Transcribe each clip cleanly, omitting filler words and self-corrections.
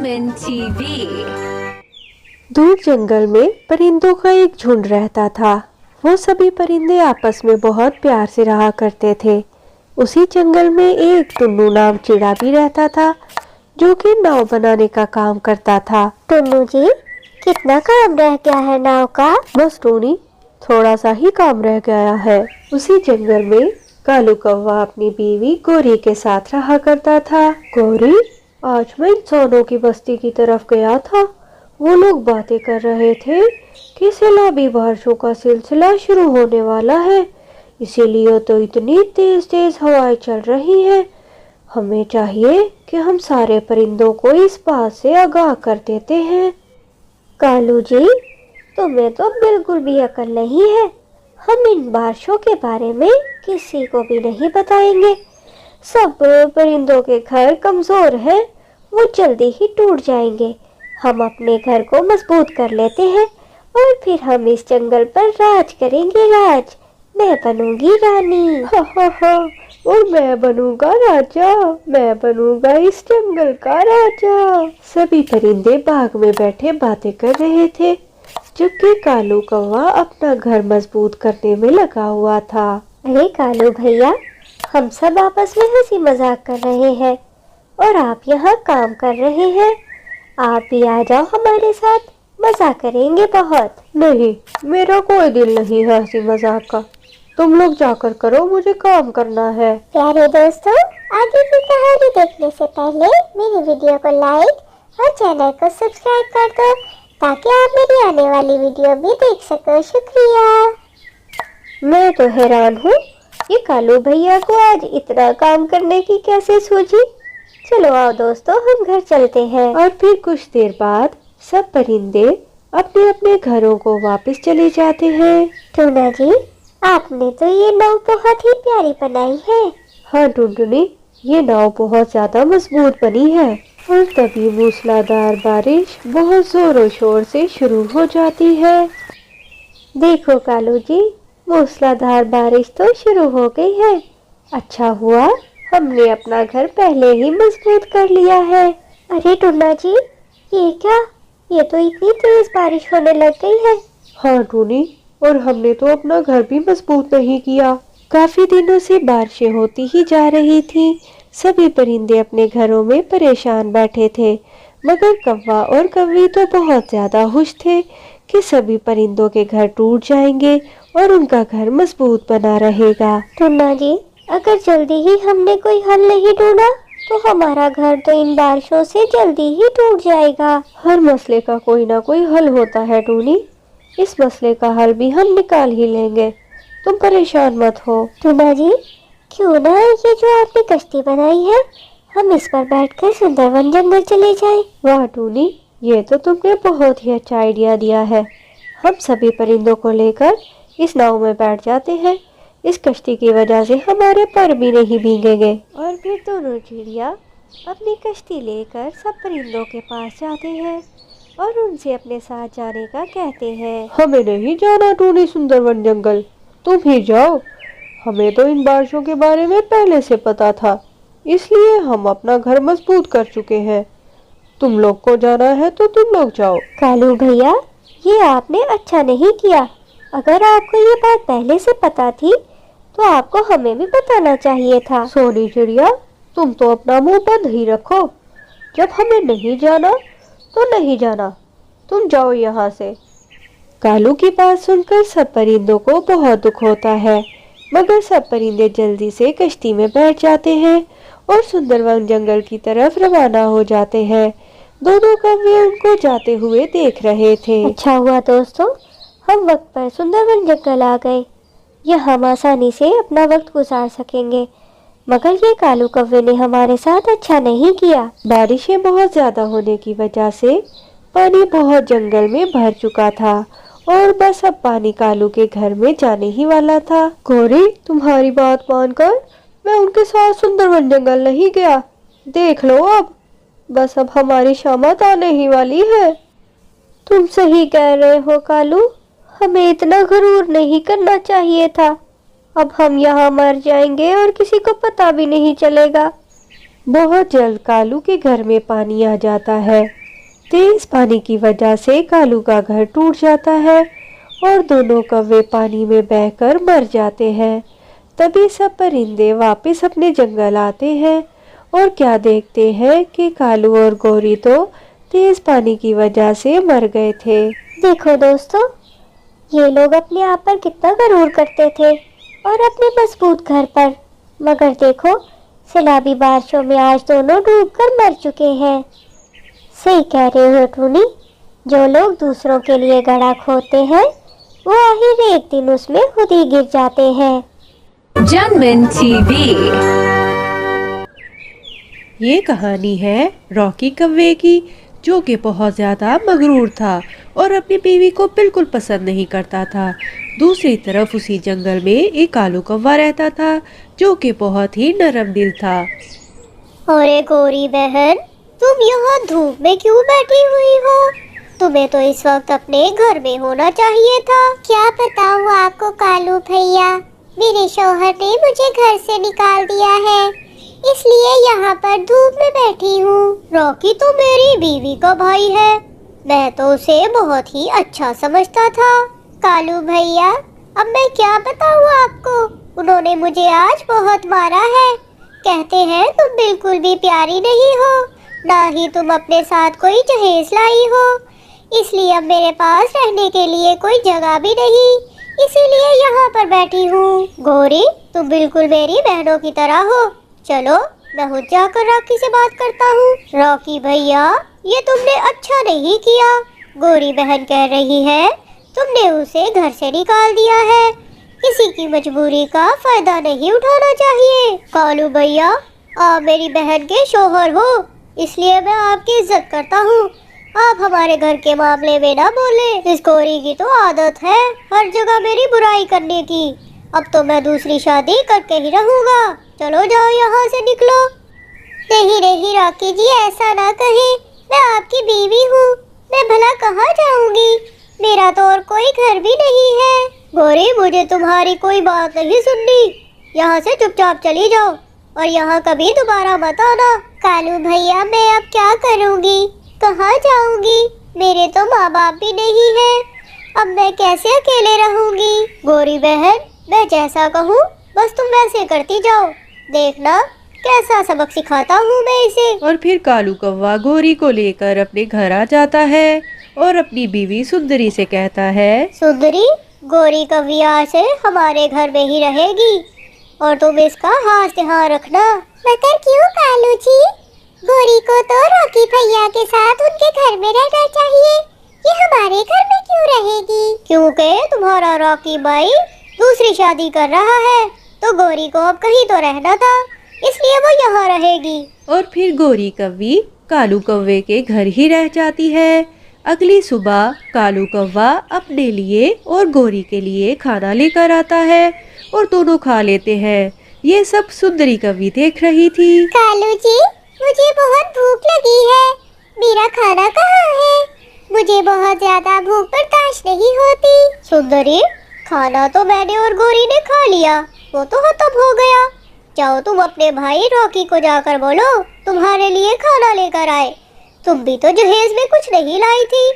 Human TV। दूर जंगल में परिंदों का एक झुंड रहता था। वो सभी परिंदे आपस में बहुत प्यार से रहा करते थे। उसी जंगल में एक टुन्नू नाम चिड़ा भी रहता था, जो कि नाव बनाने का काम करता था। टुन्नू जी, कितना काम रह गया है नाव का? बस टोनी, थोड़ा सा ही काम रह गया है। उसी जंगल में कालू कौवा अपनी बीवी गोरी के साथ रहा करता था। गोरी, आज मैं इंसानों की बस्ती की तरफ गया था। वो लोग बातें कर रहे थे कि सैलाबी बारिशों का सिलसिला शुरू होने वाला है, इसीलिए तो इतनी तेज तेज हवाएं चल रही हैं। हमें चाहिए कि हम सारे परिंदों को इस बात से आगाह कर देते हैं। कालू जी, तुम्हें तो बिल्कुल भी अकल नहीं है। हम इन बारिशों के बारे में किसी को भी नहीं बताएंगे। सब परिंदों के घर कमजोर हैं, वो जल्दी ही टूट जाएंगे। हम अपने घर को मजबूत कर लेते हैं और फिर हम इस जंगल पर राज करेंगे। राज, मैं बनूंगी रानी। हा हा हा, और मैं बनूंगा राजा। मैं बनूंगा इस जंगल का राजा। सभी परिंदे बाग में बैठे बातें कर रहे थे, जबकि कालू कौवा अपना घर मजबूत करने में लगा हुआ था। अरे कालू भैया, हम सब आपस में हंसी मजाक कर रहे हैं और आप यहाँ काम कर रहे हैं। आप भी आ जाओ हमारे साथ, मजा करेंगे बहुत। नहीं, मेरा कोई दिल नहीं है हंसी मजाक का। तुम लोग जाकर करो, मुझे काम करना है। प्यारे दोस्तों, आगे की कहानी देखने से पहले मेरी वीडियो को लाइक और चैनल को सब्सक्राइब कर दो, ताकि आप मेरी आने वाली वीडियो भी देख सको। शुक्रिया। मैं तो हैरान हूँ, ये कालू भैया को आज इतना काम करने की कैसे सूझी। चलो आओ दोस्तों, हम घर चलते हैं। और फिर कुछ देर बाद सब परिंदे अपने अपने घरों को वापस चले जाते हैं। टूना जी, आपने तो ये नाव बहुत ही प्यारी बनाई है। हाँ टुनटुनी, ये नाव बहुत ज्यादा मजबूत बनी है। और तभी मूसलाधार बारिश बहुत जोरों शोर से शुरू हो जाती है। देखो कालू जी, मूसलाधार बारिश तो शुरू हो गई है। अच्छा हुआ हमने अपना घर पहले ही मजबूत कर लिया है। अरे टुन्ना जी, ये क्या? ये तो इतनी तेज बारिश होने लग गई है। हाँ टूनी, और हमने तो अपना घर भी मजबूत नहीं किया। काफी दिनों से बारिशें होती ही जा रही थी। सभी परिंदे अपने घरों में परेशान बैठे थे, मगर कौवा और कौवी तो बहुत ज्यादा खुश थे कि सभी परिंदों के घर टूट जाएंगे और उनका घर मजबूत बना रहेगा। टुन्ना जी, अगर जल्दी ही हमने कोई हल नहीं ढूंढा तो हमारा घर तो इन बारिशों से जल्दी ही टूट जाएगा। हर मसले का कोई ना कोई हल होता है टूनी। इस मसले का हल भी हम निकाल ही लेंगे, तुम परेशान मत हो। टुन्ना जी, क्यों ना ये जो आपने कश्ती बनाई है, हम इस पर बैठकर सुंदरवन जंगल चले जाएं। वाह टूनी, ये तो तुमने बहुत ही अच्छा आइडिया दिया है। हम सभी परिंदों को लेकर इस नाव में बैठ जाते हैं। इस कश्ती की वजह से हमारे पैर भी नहीं भीगेंगे। और फिर दोनों चिड़िया अपनी कश्ती लेकर सब परिंदों के पास जाते हैं और उनसे अपने साथ जाने का कहते हैं। हमें नहीं जाना टूनी सुंदरवन जंगल, तुम ही जाओ। हमें तो इन बारिशों के बारे में पहले से पता था, इसलिए हम अपना घर मजबूत कर चुके हैं। तुम लोग को जाना है तो तुम लोग जाओ। कालू भैया, ये आपने अच्छा नहीं किया। अगर आपको ये बात पहले से पता थी तो आपको हमें भी बताना चाहिए था। सोनी चिड़िया, तुम तो अपना मुंह बंद ही रखो। जब हमें नहीं जाना तो नहीं जाना, तुम जाओ यहाँ से। कालू की बात सुनकर सब परिंदों को बहुत दुख होता है, मगर सब परिंदे जल्दी से कश्ती में बैठ जाते हैं और सुंदरवन जंगल की तरफ रवाना हो जाते हैं। दोनों कौवे उनको जाते हुए देख रहे थे। अच्छा हुआ दोस्तों, हम वक्त पर सुंदरवन जंगल आ गए। यहाँ हम आसानी से अपना वक्त गुजार सकेंगे। मगर ये कालू कौवे ने हमारे साथ अच्छा नहीं किया। बारिशें बहुत ज्यादा होने की वजह से पानी बहुत जंगल में भर चुका था और बस अब पानी कालू के घर में जाने ही वाला था। गौरी, तुम्हारी बात मानकर मैं उनके साथ सुंदरवन जंगल नहीं गया। देख लो बस अब हमारी शामत आने ही वाली है। तुम सही कह रहे हो कालू, हमें इतना गरूर नहीं करना चाहिए था। अब हम यहाँ मर जाएंगे और किसी को पता भी नहीं चलेगा। बहुत जल्द कालू के घर में पानी आ जाता है। तेज पानी की वजह से कालू का घर टूट जाता है और दोनों कौवे पानी में बहकर मर जाते हैं। तभी सब परिंदे वापस अपने जंगल आते हैं और क्या देखते हैं कि कालू और गौरी तो तेज पानी की वजह से मर गए थे। देखो दोस्तों, ये लोग अपने आप पर कितना गरूर करते थे और अपने मजबूत घर पर, मगर देखो सैलाबी बारिशों में आज दोनों डूबकर मर चुके हैं। सही कह रहे हो टूनी, जो लोग दूसरों के लिए गड्ढा खोदते हैं वो आखिर एक दिन उसमें खुद ही गिर जाते हैं। जनमन टीवी। ये कहानी है रॉकी कौवे की, जो कि बहुत ज़्यादा मगरूर था और अपनी बीवी को बिल्कुल पसंद नहीं करता था। दूसरी तरफ उसी जंगल में एक कालू कौवा रहता था, जो कि बहुत ही नरम दिल था। अरे गौरी बहन, तुम यहाँ धूप में क्यों बैठी हुई हो? तुम्हें तो इस वक्त अपने घर में होना चाहिए था। क्या बताऊँ आपको कालू भैया, मेरे शौहर ने मुझे घर से निकाल दिया है, इसलिए यहाँ पर धूप में बैठी हूँ। रॉकी तो मेरी बीवी का भाई है, मैं तो उसे बहुत ही अच्छा समझता था। कालू भैया, अब मैं क्या बताऊँ आपको, उन्होंने मुझे आज बहुत मारा है। कहते हैं तुम बिल्कुल भी प्यारी नहीं हो, ना ही तुम अपने साथ कोई जहेज लाई हो, इसलिए अब मेरे पास रहने के लिए कोई जगह भी नहीं, इसीलिए यहाँ पर बैठी हूँ। गौरी, तुम बिल्कुल मेरी बहनों की तरह हो। चलो मैं खुद जाकर रॉकी से बात करता हूँ। रॉकी भैया, ये तुमने अच्छा नहीं किया। गौरी बहन कह रही है तुमने उसे घर से निकाल दिया है, किसी की मजबूरी का फायदा नहीं उठाना चाहिए। कालू भैया, आप मेरी बहन के शौहर हो, इसलिए मैं आपकी इज्जत करता हूँ। आप हमारे घर के मामले में ना बोले। इस गौरी की तो आदत है हर जगह मेरी बुराई करने की। अब तो मैं दूसरी शादी करके ही रहूँगा। चलो जाओ, यहाँ से निकलो। नहीं नहीं रॉकी जी, ऐसा ना कहे, मैं आपकी बीवी हूँ, मैं भला कहाँ जाऊँगी, मेरा तो और कोई घर भी नहीं है। गौरी, मुझे तुम्हारी कोई बात नहीं सुननी, यहाँ से चुपचाप चली जाओ और यहाँ कभी दोबारा मत आना। कालू भैया, मैं अब क्या करूँगी, कहाँ जाऊँगी, मेरे तो माँ बाप भी नहीं है, अब मैं कैसे अकेले रहूँगी। गौरी बहन, मैं जैसा कहूँ बस तुम वैसे करती जाओ, देखना कैसा सबक सिखाता हूँ मैं इसे। और फिर कालू कौवा गौरी को लेकर अपने घर आ जाता है और अपनी बीवी सुंदरी से कहता है, सुंदरी, गौरी कौवा से हमारे घर में ही रहेगी और तुम इसका ध्यान रखना। मगर क्यों कालू जी, गौरी को तो रॉकी भैया के साथ उनके घर में रहना चाहिए, ये हमारे घर में क्यों रहेगी? क्योंकि तुम्हारा रॉकी भाई दूसरी शादी कर रहा है, तो गौरी को अब कहीं तो रहना था, इसलिए वो यहाँ रहेगी। और फिर गौरी कौवी कालू कौवे के घर ही रह जाती है। अगली सुबह कालू कौवा अपने लिए और गौरी के लिए खाना लेकर आता है और दोनों खा लेते हैं। ये सब सुंदरी कौवी देख रही थी। कालू जी, मुझे बहुत भूख लगी है, मेरा खाना कहाँ है? मुझे बहुत ज्यादा भूख बर्दाश्त नहीं होती। सुंदरी, खाना तो मैंने और गौरी ने खा लिया, वो तो खत्म हो गया। जाओ तुम अपने भाई रॉकी को जाकर बोलो तुम्हारे लिए खाना लेकर आए, तुम भी तो जहेज में कुछ नहीं लाई थी।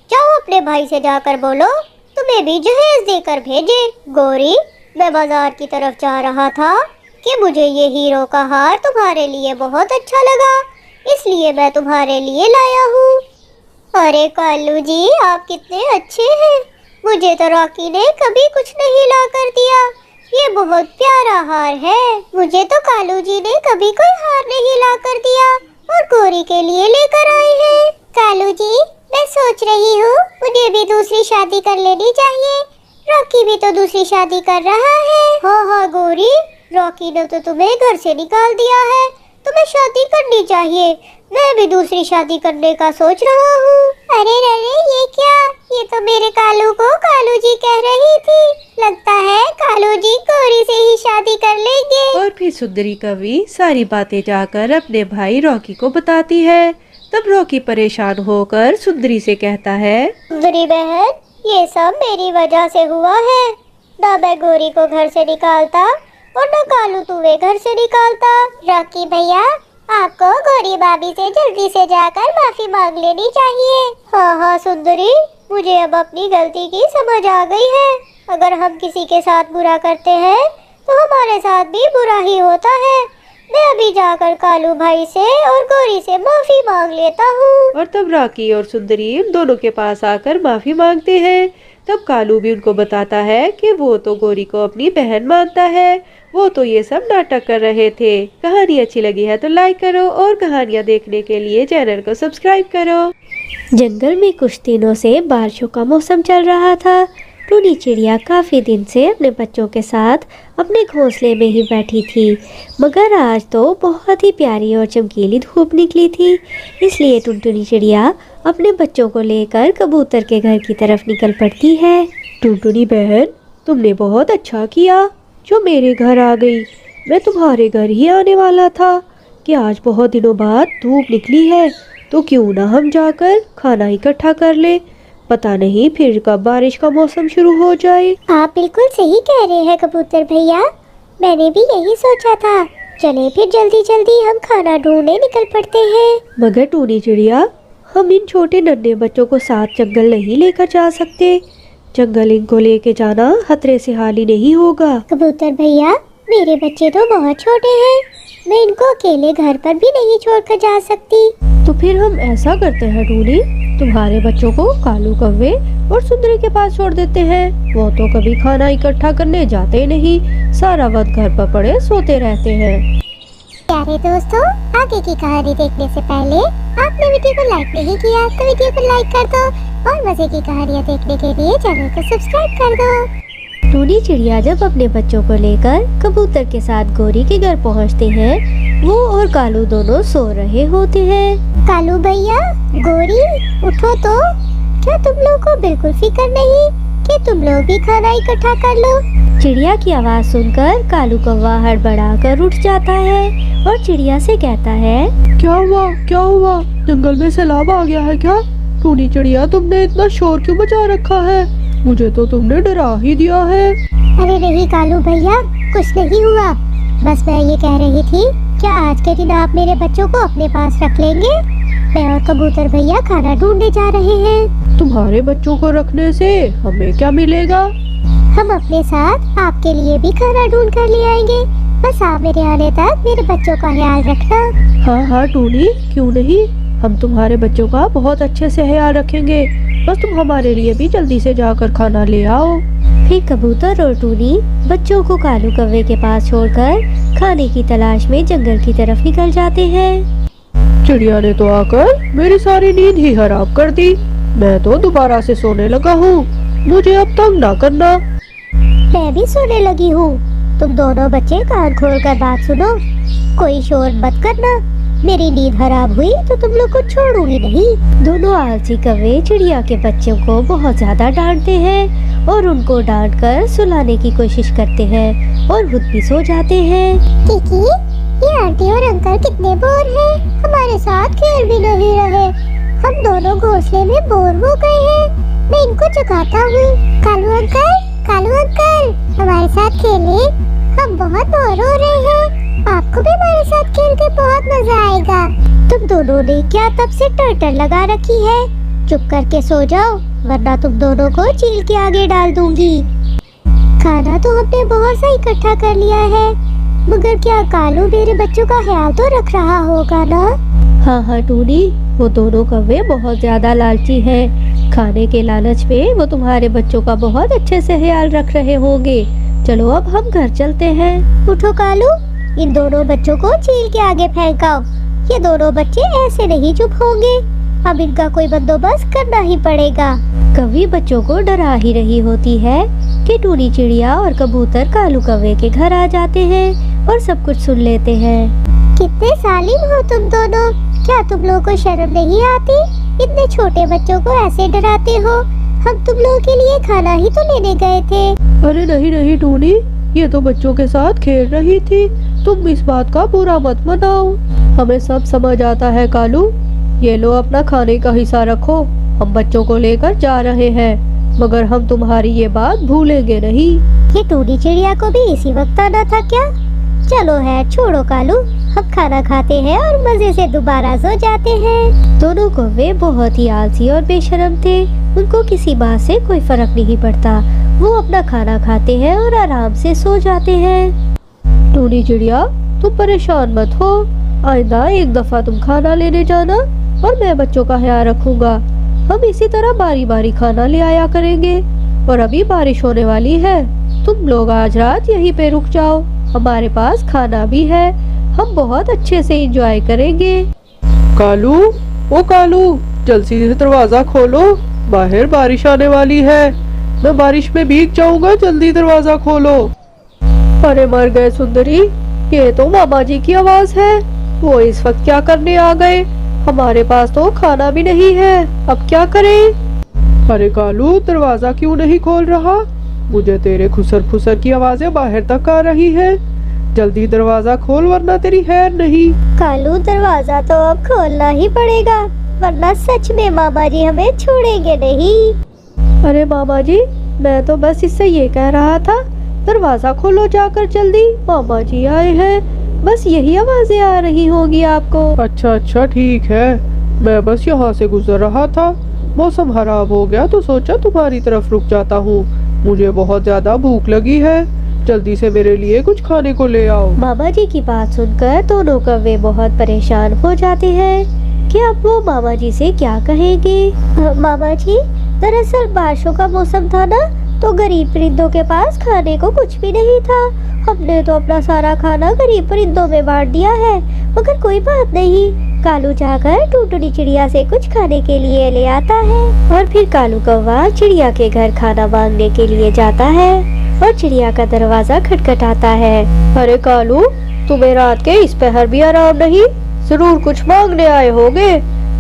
जाओ अपने भाई से जाकर बोलो तुम्हें भी जहेज देकर भेजे। गौरी, मैं बाजार की तरफ जा रहा था कि मुझे ये हीरो का हार तुम्हारे लिए बहुत अच्छा लगा, इसलिए मैं तुम्हारे लिए लाया हूँ। अरे कालू जी, आप कितने अच्छे हैं, मुझे तो रॉकी ने कभी कुछ नहीं ला कर दिया, ये बहुत प्यारा हार है। मुझे तो कालू जी ने कभी कोई हार नहीं ला कर दिया और गौरी के लिए लेकर आए हैं। कालू जी, मैं सोच रही हूँ मुझे भी दूसरी शादी कर लेनी चाहिए, रॉकी भी तो दूसरी शादी कर रहा है। हाँ हाँ गौरी, रॉकी ने तो तुम्हें घर से निकाल दिया है, तुम्हें शादी करनी चाहिए, मैं भी दूसरी शादी करने का सोच रहा हूँ। अरे अरे, ये क्या, ये तो मेरे कालू को कालू जी कह रही थी, लगता है कालू जी गौरी से ही शादी कर लेंगे। और फिर सुंदरी कवि सारी बातें जाकर अपने भाई रॉकी को बताती है। तब रॉकी परेशान होकर सुंदरी से कहता है, सुंदरी बहन, ये सब मेरी वजह से हुआ है, ना मैं गौरी को घर से निकालता और न कालू तुम्हें घर से निकालता। रॉकी भैया, आपको गौरी भाभी से जल्दी से जाकर माफी मांग लेनी चाहिए। हाँ सुंदरी, मुझे अब अपनी गलती की समझ आ गई है। अगर हम किसी के साथ बुरा करते हैं तो हमारे साथ भी बुरा ही होता है। मैं अभी जाकर कालू भाई से और गौरी से माफी मांग लेता हूँ। और तब राकी और सुंदरी उन दोनों के पास आकर माफी मांगते हैं। तब कालू भी उनको बताता है कि वो तो गौरी को अपनी बहन मानता है, वो तो ये सब नाटक कर रहे थे। कहानी अच्छी लगी है तो लाइक करो और कहानियाँ देखने के लिए चैनल को सब्सक्राइब करो। जंगल में कुछ दिनों से बारिशों का मौसम चल रहा था। टूनी चिड़िया काफ़ी दिन से अपने बच्चों के साथ अपने घोंसले में ही बैठी थी, मगर आज तो बहुत ही प्यारी और चमकीली धूप निकली थी। इसलिए टुनटुनी चिड़िया अपने बच्चों को लेकर कबूतर के घर की तरफ निकल पड़ती है। टुनटुनी बहन, तुमने बहुत अच्छा किया जो मेरे घर आ गई। मैं तुम्हारे घर ही आने वाला था कि आज बहुत दिनों बाद धूप निकली है तो क्यों ना हम जाकर खाना इकट्ठा कर ले। पता नहीं फिर कब बारिश का मौसम शुरू हो जाए। आप बिल्कुल सही कह रहे हैं कबूतर भैया, मैंने भी यही सोचा था। चले फिर जल्दी जल्दी हम खाना ढूंढने निकल पड़ते हैं। मगर टूनी चिड़िया, हम इन छोटे नन्हे बच्चों को साथ जंगल नहीं लेकर जा सकते। जंगल इनको लेके जाना खतरे से हाल ही नहीं होगा। कबूतर भैया, मेरे बच्चे तो बहुत छोटे हैं, मैं इनको अकेले घर पर भी नहीं छोड़कर जा सकती। तो फिर हम ऐसा करते हैं टूनी, तुम्हारे बच्चों को कालू कौवे और सुंदरी के पास छोड़ देते हैं। वो तो कभी खाना इकट्ठा करने जाते नहीं, सारा वक्त घर पर पड़े सोते रहते हैं। प्यारे दोस्तों, आगे की कहानी देखने से पहले आपने वीडियो को लाइक नहीं किया तो वीडियो को लाइक कर दो और मजे की कहानियाँ देखने के लिए चैनल को सब्सक्राइब कर दो। टूनी चिड़िया जब अपने बच्चों को लेकर कबूतर के साथ गौरी के घर पहुंचते हैं, वो और कालू दोनों सो रहे होते हैं। कालू भैया, गौरी, उठो तो। क्या तुम लोग को बिल्कुल फिक्र नहीं कि तुम लोग भी खाना इकट्ठा कर लो? चिड़िया की आवाज सुनकर कालू कौवा हड़बड़ाकर उठ जाता है और चिड़िया से कहता है, क्या हुआ क्या हुआ, जंगल में सैलाब आ गया है क्या? टूनी चिड़िया, तुमने इतना शोर क्यों मचा रखा है? मुझे तो तुमने डरा ही दिया है। अरे नहीं कालू भैया, कुछ नहीं हुआ। बस मैं ये कह रही थी, क्या आज के दिन आप मेरे बच्चों को अपने पास रख लेंगे? मैं और कबूतर भैया खाना ढूंढने जा रहे हैं। तुम्हारे बच्चों को रखने से हमें क्या मिलेगा? हम अपने साथ आपके लिए भी खाना ढूंढ कर ले आएंगे। बस आप मेरे आने तक मेरे बच्चों का ख्याल रखना। हाँ टूनी, क्यों नहीं, हम तुम्हारे बच्चों का बहुत अच्छे से ख्याल रखेंगे। बस तुम हमारे लिए भी जल्दी से जाकर खाना ले आओ। फिर कबूतर और टूनी बच्चों को कालू कौवे के पास छोड़कर खाने की तलाश में जंगल की तरफ निकल जाते हैं। चिड़िया ने तो आकर मेरी सारी नींद ही हराम कर दी। मैं तो दोबारा से सोने लगा हूँ, मुझे अब तंग ना करना। मैं भी सोने लगी हूँ। तुम दोनों बच्चे कान खोल कर बात सुनो, कोई शोर मत करना। मेरी नींद खराब हुई तो तुम लोग को छोड़ूंगी नहीं। दोनों आलसी कौवे चिड़िया के बच्चों को बहुत ज्यादा डांटते हैं और उनको डांटकर सुलाने की कोशिश करते हैं और खुद भी सो जाते हैं। किकी, ये आंटी और अंकल कितने बोर हैं, हमारे साथ खेल भी नहीं रहे। हम दोनों घोंसले में बोर हो गए हैं। मैं इनको जगाता हूँ। कालू अंकल, हमारे साथ खेले, हम बहुत बोर हो रहे हैं। आपको भी हमारे साथ खेल के बहुत मजा आएगा। तुम दोनों ने क्या तब से टर्टल लगा रखी है? चुप करके सो जाओ, वरना तुम दोनों को चील के आगे डाल दूंगी। खाना तो हमने बहुत सा इकट्ठा कर लिया है, मगर क्या कालू मेरे बच्चों का ख्याल तो रख रहा होगा ना? हाँ टूनी, वो दोनों कौवे बहुत ज्यादा लालची हैं। खाने के लालच में वो तुम्हारे बच्चों का बहुत अच्छे से ख्याल रख रहे होंगे। चलो अब हम घर चलते हैं। उठो कालू, इन दोनों बच्चों को चील के आगे फेंकाओ। ये दोनों बच्चे ऐसे नहीं चुप होंगे, अब इनका कोई बंदोबस्त करना ही पड़ेगा। कौवी बच्चों को डरा ही रही होती है कि टूनी चिड़िया और कबूतर कालू कौवे के घर आ जाते हैं और सब कुछ सुन लेते हैं। कितने सालिम हो तुम दोनों, क्या तुम लोगों को शर्म नहीं आती? इतने छोटे बच्चों को ऐसे डराते हो। हम तुम लोगों के लिए खाना ही तो लेने गए थे। अरे नहीं टूनी, ये तो बच्चों के साथ खेल रही थी, तुम इस बात का बुरा मत मनाओ। हमें सब समझ आता है कालू, ये लो अपना खाने का हिस्सा रखो, हम बच्चों को लेकर जा रहे हैं, मगर हम तुम्हारी ये बात भूलेंगे नहीं। ये टूनी चिड़िया को भी इसी वक्त आना था क्या? चलो है, छोड़ो कालू, हम खाना खाते हैं और मजे से दोबारा सो जाते हैं। दोनों कौवे बहुत ही आलसी और बेशर्म थे। उनको किसी बात से कोई फर्क नहीं पड़ता। वो अपना खाना खाते हैं और आराम से सो जाते हैं। टूनी चिड़िया, तुम परेशान मत हो। आइंदा एक दफा तुम खाना लेने जाना और मैं बच्चों का ख्याल रखूंगा। हम इसी तरह बारी बारी खाना ले आया करेंगे। और अभी बारिश होने वाली है, तुम लोग आज रात यहीं पे रुक जाओ। हमारे पास खाना भी है, हम बहुत अच्छे से एंजॉय करेंगे। कालू, ओ कालू, जल्दी से दरवाजा खोलो, बाहर बारिश आने वाली है। मैं बारिश में भीग जाऊंगा, जल्दी दरवाजा खोलो। अरे मर गए सुंदरी, ये तो मामा जी की आवाज है। वो इस वक्त क्या करने आ गए? हमारे पास तो खाना भी नहीं है, अब क्या करें? अरे कालू, दरवाजा क्यों नहीं खोल रहा? मुझे तेरे खुसर खुसर की आवाजें बाहर तक आ रही है। जल्दी दरवाजा खोल वरना तेरी खैर नहीं। कालू, दरवाजा तो अब खोलना ही पड़ेगा, वरना सच में मामा जी हमें छोड़ेंगे नहीं। अरे मामा जी, मैं तो बस इससे ये कह रहा था, दरवाजा खोलो जाकर जल्दी, मामा जी आए हैं। बस यही आवाजें आ रही होगी आपको। अच्छा अच्छा, ठीक है। मैं बस यहाँ से गुजर रहा था, मौसम खराब हो गया तो सोचा तुम्हारी तरफ रुक जाता हूँ। मुझे बहुत ज्यादा भूख लगी है, जल्दी से मेरे लिए कुछ खाने को ले आओ। मामा जी की बात सुनकर दोनों कौवे बहुत परेशान हो जाते हैं कि अब वो मामा जी से क्या कहेंगे। मामा जी, दरअसल बारिशों का मौसम था ना, तो गरीब परिंदों के पास खाने को कुछ भी नहीं था। हमने तो अपना सारा खाना गरीब परिंदों में बांट दिया है, मगर कोई बात नहीं। कालू जाकर टूटनी चिड़िया से कुछ खाने के लिए ले आता है और फिर कालू कौवा चिड़िया के घर खाना मांगने के लिए जाता है और चिड़िया का दरवाजा खटखटाता है। अरे कालू, तुम्हें रात के इस पहर भी आराम नहीं? जरूर कुछ मांगने आए होगे,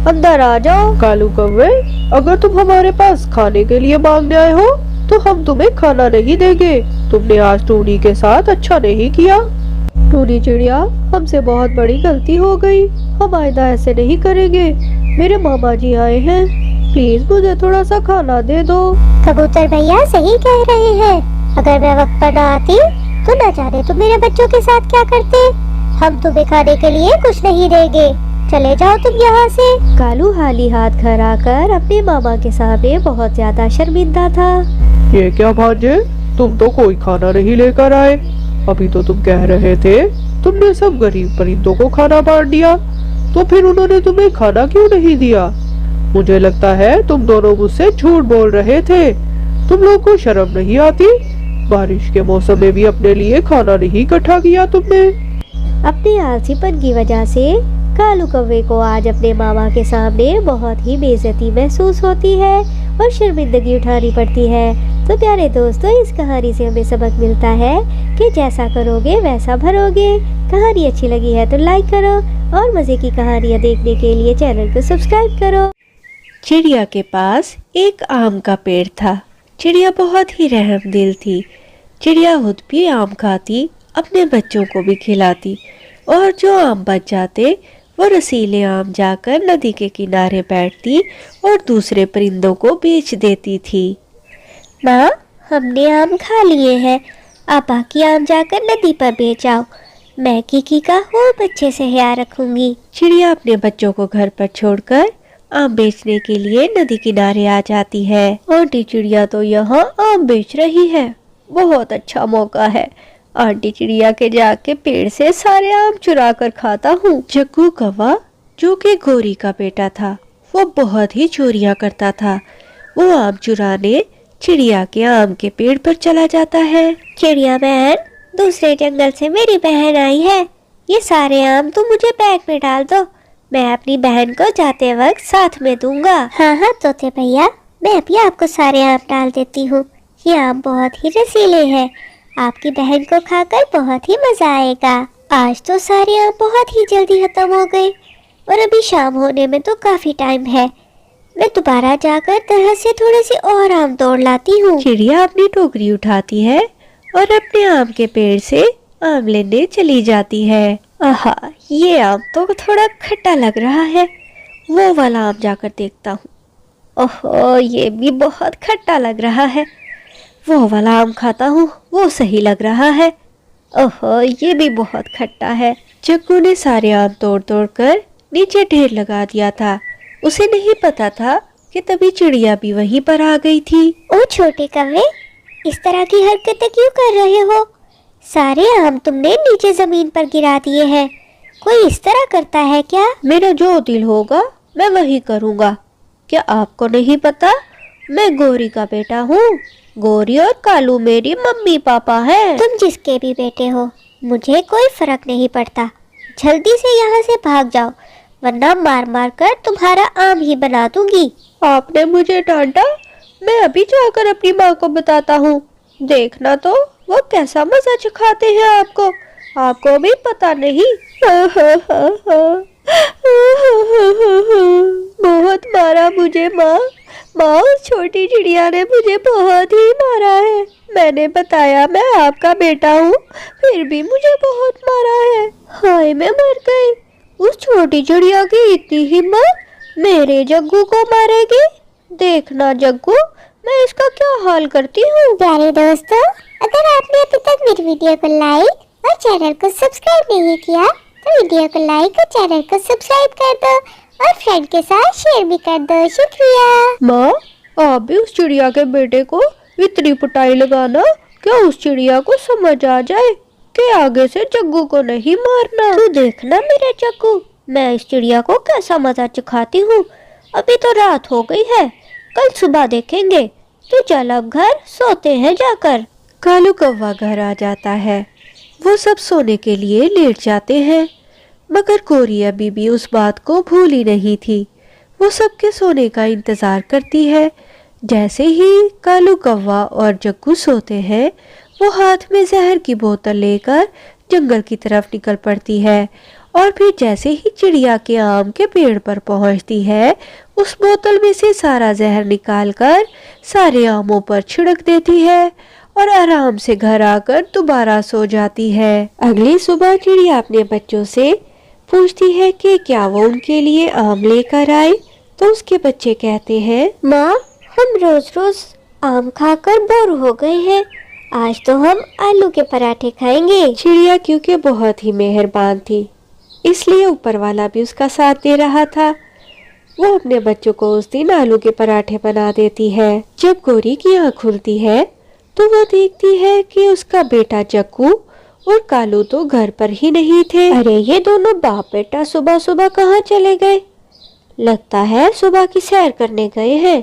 अंदर आ जाओ। कालू कौवे, अगर तुम हमारे पास खाने के लिए मांगने आए हो तो हम तुम्हें खाना नहीं देंगे। तुमने आज टूनी के साथ अच्छा नहीं किया। टूनी चिड़िया, हमसे बहुत बड़ी गलती हो गई, हम आइंदा ऐसे नहीं करेंगे। मेरे मामा जी आए हैं, प्लीज मुझे थोड़ा सा खाना दे दो। कबूतर भैया सही कह रहे हैं, अगर मैं वक्त पर न आती तो न जाने तुम मेरे बच्चों के साथ क्या करते। हम तुम्हें खाने के लिए कुछ नहीं देंगे, चले जाओ तुम यहाँ से। कालू हाली हाथ घर आकर अपने मामा के सामने बहुत ज्यादा शर्मिंदा था। ये क्या भांजे, तुम तो कोई खाना नहीं लेकर आए। अभी तो तुम कह रहे थे तुमने सब गरीब परिंदों को खाना बांट दिया, तो फिर उन्होंने तुम्हें खाना क्यों नहीं दिया? मुझे लगता है तुम दोनों मुझसे झूठ बोल रहे थे। तुम लोग को शर्म नहीं आती? बारिश के मौसम में भी अपने लिए खाना नहीं इकट्ठा किया तुमने। अपने आलसीपन की वजह से कालू कौवे को आज अपने मामा के सामने बहुत ही बेइज्जती महसूस होती है और शर्मिंदगी उठानी पड़ती है। तो प्यारे दोस्तों, इस कहानी से हमें सबक मिलता है कि जैसा करोगे वैसा भरोगे। कहानी अच्छी लगी है तो लाइक करो और मज़े की कहानियाँ देखने के लिए चैनल को सब्सक्राइब करो। चिड़िया के पास एक आम का पेड़ था। चिड़िया बहुत ही रहमदिल थी। चिड़िया खुद भी आम खाती, अपने बच्चों को भी खिलाती और जो आम बच जाते वो रसीले आम जाकर नदी के किनारे बैठती और दूसरे परिंदों को बेच देती थी। माँ, हमने आम खा लिए हैं, आप बाकी आम जाकर नदी पर बेच आओ। मैं किकी का खूब अच्छे से ख्याल रखूंगी। चिड़िया अपने बच्चों को घर पर छोड़कर आम बेचने के लिए नदी किनारे आ जाती है। आंटी चिड़िया तो यहाँ आम बेच रही है, बहुत अच्छा मौका है। आंटी चिड़िया के जाके पेड़ से सारे आम चुरा कर खाता हूँ। जग्गू कौवा, जो कि गोरी का बेटा था, वो बहुत ही चोरियां करता था। वो आम चुराने चिड़िया के आम के पेड़ पर चला जाता है। चिड़िया बहन, दूसरे जंगल से मेरी बहन आई है, ये सारे आम तुम मुझे बैग में डाल दो, मैं अपनी बहन को जाते वक्त साथ में दूंगा। हाँ हाँ तोते भैया, मैं अभी आपको सारे आम डाल देती हूँ। ये आम बहुत ही रसीले हैं, आपकी बहन को खाकर बहुत ही मजा आएगा। आज तो सारे आम बहुत ही जल्दी खत्म हो गए और अभी शाम होने में तो काफी टाइम है। मैं दोबारा जाकर तरह से थोड़े से और आम तोड़ लाती हूँ। चिड़िया अपनी टोकरी उठाती है और अपने आम के पेड़ से आम लेने चली जाती है। आहा, ये आम तो थोड़ा खट्टा लग रहा है, वो वाला आम जाकर देखता हूँ। ओहो, ये भी बहुत खट्टा लग रहा है, वो वाला आम खाता हूँ, वो सही लग रहा है। ओहो, ये भी बहुत खट्टा है, जग्गू ने सारे आम तोड़ तोड़ कर नीचे ढेर लगा दिया था। उसे नहीं पता था कि तभी चिड़िया भी वहीं पर आ गई थी। ओ छोटे कौवे, इस तरह की हरकतें क्यों कर रहे हो? सारे आम तुमने नीचे जमीन पर गिरा दिए हैं। कोई इस तरह करता है क्या? मेरा जो दिल होगा मैं वही करूँगा। क्या आपको नहीं पता मैं गोरी का बेटा हूँ? गोरी और कालू मेरी मम्मी पापा हैं। तुम जिसके भी बेटे हो, मुझे कोई फर्क नहीं पड़ता। जल्दी से यहाँ से भाग जाओ, वरना मार मार कर तुम्हारा आम ही बना दूंगी। आपने मुझे डांटा? मैं अभी जाकर अपनी माँ को बताता हूँ। देखना तो वो कैसा मजा चखाते हैं आपको। आपको भी पता नहीं। बहुत मारा मुझे माँ। माँ, उस छोटी चिड़िया ने मुझे बहुत ही मारा है। मैंने बताया मैं आपका बेटा हूँ, फिर भी मुझे बहुत मारा है। हाय, मैं मर गई। उस छोटी चिड़िया की इतनी हिम्मत, मेरे जग्गू को मारेगी। देखना जग्गू, मैं इसका क्या हाल करती हूँ। प्यारे दोस्तों, अगर आपने अभी तक मेरी वीडियो को लाइक और चैनल को सब्सक्राइब नहीं किया तो वीडियो को लाइक और चैनल को सब्सक्राइब कर दो और फ्रेंड के साथ शेयर भी कर दो। शुक्रिया। माँ, आप भी उस चिड़िया के बेटे को इतनी पिटाई लगाना, क्या उस चिड़िया को समझ आ जाए कि आगे से जग्गू को नहीं मारना। तू देखना मेरे जग्गू, मैं इस चिड़िया को कैसा मजा चखाती हूँ। अभी तो रात हो गई है, कल सुबह देखेंगे। तो चल अब घर सोते हैं जाकर। कालू कौवा घर आ जाता है। वो सब सोने के लिए लेट जाते हैं, मगर गोरी बीबी उस बात को भूल ही नहीं थी। वो सबके सोने का इंतजार करती है। जैसे ही कालू कौवा और जग्गू सोते हैं, वो हाथ में जहर की बोतल लेकर जंगल की तरफ निकल पड़ती है और फिर जैसे ही चिड़िया के आम के पेड़ पर पहुंचती है, उस बोतल में से सारा जहर निकालकर सारे आमों पर छिड़क देती है और आराम से घर आकर दोबारा सो जाती है। अगली सुबह चिड़िया अपने बच्चों से पूछती है कि क्या वो उनके लिए आम लेकर आए। तो उसके बच्चे कहते हैं, माँ, हम रोज रोज आम खाकर बोर हो गए हैं। आज तो हम आलू के पराठे खाएंगे। चिड़िया क्योंकि बहुत ही मेहरबान थी, इसलिए ऊपर वाला भी उसका साथ दे रहा था। वो अपने बच्चों को उस दिन आलू के पराठे बना देती है। जब गोरी की आँख खुलती है तो वो देखती है कि उसका बेटा जग्गू और कालू तो घर पर ही नहीं थे। अरे, ये दोनों बाप बेटा सुबह सुबह कहाँ चले गए? लगता है सुबह की सैर करने गए हैं,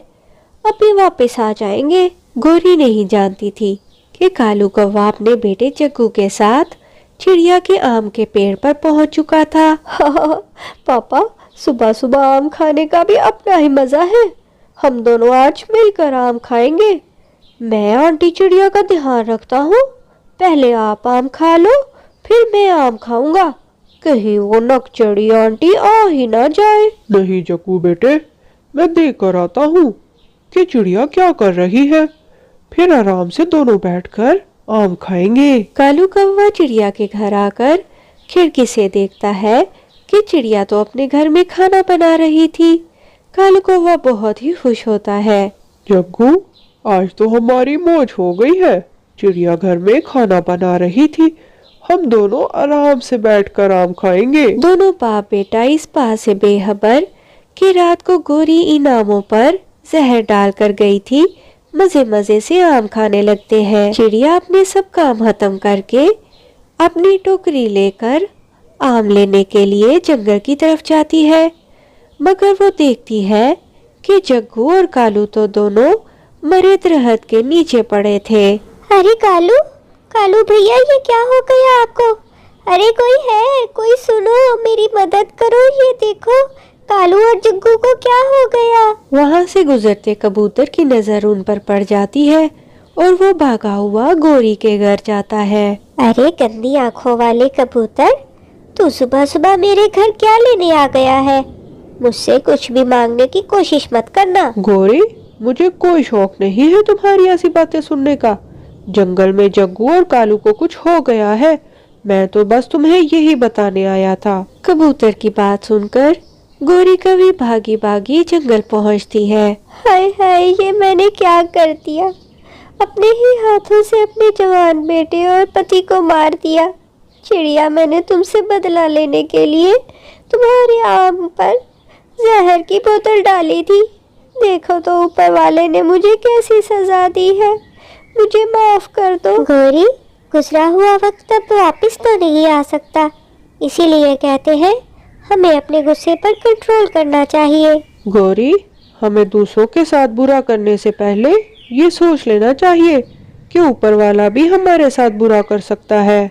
अभी वापस आ जाएंगे। गोरी नहीं जानती थी कि कालू कौवा अपने बेटे जग्गू के साथ चिड़िया के आम के पेड़ पर पहुंच चुका था। पापा, सुबह सुबह आम खाने का भी अपना ही मजा है। हम दोनों आज मिलकर आम खाएंगे। मैं आंटी चिड़िया का ध्यान रखता हूँ। पहले आप आम खा लो, फिर मैं आम खाऊंगा। कहीं वो नकचड़ी आंटी आ ही ना जाए। नहीं जग्गू बेटे, मैं देख कर आता हूँ कि चिड़िया क्या कर रही है, फिर आराम से दोनों बैठकर आम खाएंगे। कालू कौवा चिड़िया के घर आकर खिड़की से देखता है कि चिड़िया तो अपने घर में खाना बना रही थी। कालू कौवा बहुत ही खुश होता है। जग्गू, आज तो हमारी मौज हो गई है। चिड़िया घर में खाना बना रही थी, हम दोनों आराम से बैठकर आम खाएंगे। दोनों बाप बेटा इस बात से बेखबर कि रात को गोरी इन आमों पर जहर डालकर गई थी, मजे मजे से आम खाने लगते हैं। चिड़िया अपने सब काम खत्म करके अपनी टोकरी लेकर आम लेने के लिए जंगल की तरफ जाती है, मगर वो देखती है कि जग्गू और कालू तो दोनों मरे दरख्त के नीचे पड़े थे। अरे कालू, कालू भैया, ये क्या हो गया आपको? अरे कोई है, कोई सुनो, मेरी मदद करो। ये देखो, कालू और जग्गू को क्या हो गया? वहाँ से गुजरते कबूतर की नजर उन पर पड़ जाती है और वो भागा हुआ गोरी के घर जाता है। अरे गंदी आंखों वाले कबूतर, तू सुबह सुबह मेरे घर क्या लेने आ गया है? मुझसे कुछ भी मांगने की कोशिश मत करना। गोरी, मुझे कोई शौक नहीं है तुम्हारी ऐसी बातें सुनने का। जंगल में जग्गू और कालू को कुछ हो गया है, मैं तो बस तुम्हें यही बताने आया था। कबूतर की बात सुनकर गोरी कभी भागी भागी जंगल पहुंचती है। हाय हाय, ये मैंने क्या कर दिया? अपने ही हाथों से अपने जवान बेटे और पति को मार दिया। चिड़िया, मैंने तुमसे बदला लेने के लिए तुम्हारे आम पर जहर की बोतल डाली थी। देखो तो ऊपर वाले ने मुझे कैसी सजा दी है। मुझे माफ कर दो। गौरी, गुजरा हुआ वक्त अब वापस तो नहीं आ सकता, इसीलिए कहते हैं हमें अपने गुस्से पर कंट्रोल करना चाहिए। गौरी, हमें दूसरों के साथ बुरा करने से पहले ये सोच लेना चाहिए कि ऊपर वाला भी हमारे साथ बुरा कर सकता है।